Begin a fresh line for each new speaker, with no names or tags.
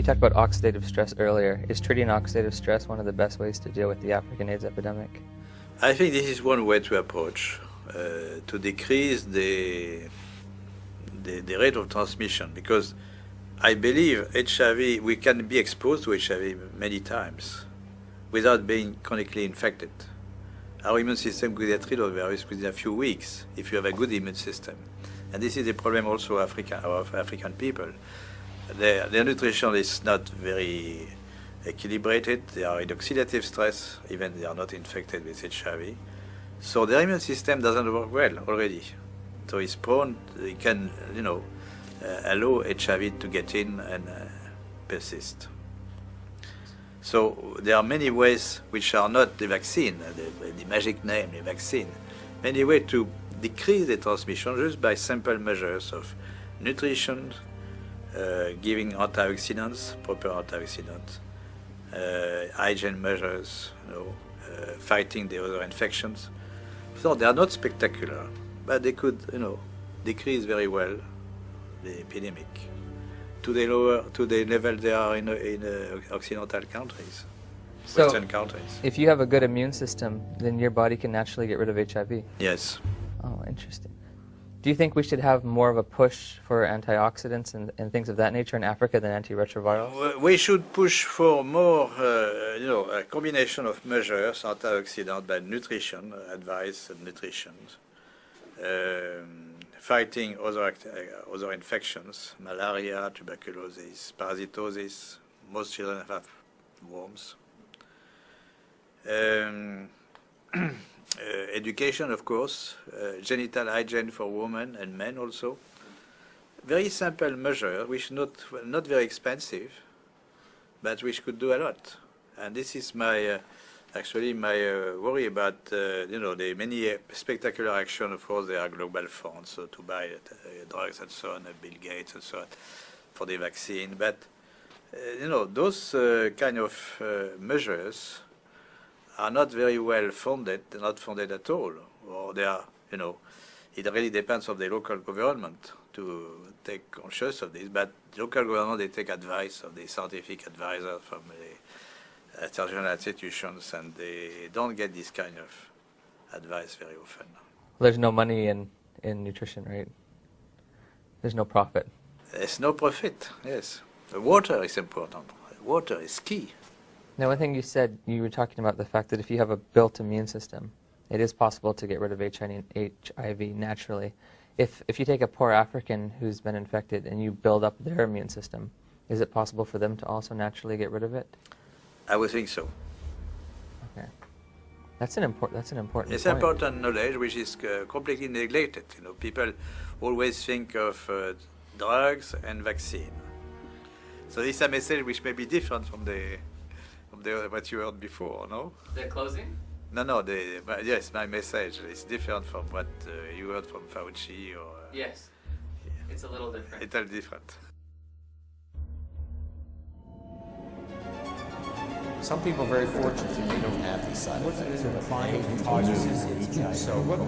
talked about oxidative stress earlier. Is treating oxidative stress one of the best ways to deal with the African AIDS epidemic?
I think this is one way to approach, to decrease the rate of transmission, because I believe HIV, we can be exposed to HIV many times without being chronically infected. Our immune system could get rid of the virus within a few weeks if you have a good immune system. And this is a problem also of African people. Their nutrition is not very equilibrated. They are in oxidative stress, even they are not infected with HIV. So their immune system doesn't work well already. So it's prone, it can, allow HIV to get in and persist. So there are many ways which are not the vaccine, the magic name, the vaccine. Many ways to decrease the transmission just by simple measures of nutrition, giving antioxidants, proper antioxidants, hygiene measures, fighting the other infections. So they are not spectacular, but they could, decrease very well the epidemic to the level they are in Occidental countries, Western countries.
If you have a good immune system, then your body can naturally get rid of HIV.
Yes.
Oh, interesting. Do you think we should have more of a push for antioxidants and things of that nature in Africa than antiretrovirals?
We should push for more, a combination of measures, antioxidant by nutrition, advice and nutrition, fighting other infections, malaria, tuberculosis, parasitosis. Most children have worms. Education, of course, genital hygiene for women and men also. Very simple measure, which not very expensive, but which could do a lot. And this is my worry about the many spectacular action. Of course, there are global funds to buy drugs and so on, Bill Gates and so on, for the vaccine. But those kind of measures are not very well funded, not funded at all, or they are, it really depends on the local government to take conscious of this, but the local government, they take advice of the scientific advisors from the international institutions, and they don't get this kind of advice very often.
There's no money in nutrition, right? There's no profit.
There's no profit, yes. The water is important. Water is key.
Now, one thing you said, you were talking about the fact that if you have a built immune system, it is possible to get rid of HIV naturally. If you take a poor African who's been infected and you build up their immune system, is it possible for them to also naturally get rid of it?
I would think so.
Okay, that's an important.
It's
point.
Important knowledge which is completely neglected. People always think of drugs and vaccine. So this is a message which may be different from what you heard before, no?
The closing?
No. Yes, my message is different from what you heard from Fauci or.
Yes, it's a little different.
It's a little different.
Some people are very fortunate that they don't have these side effects. So what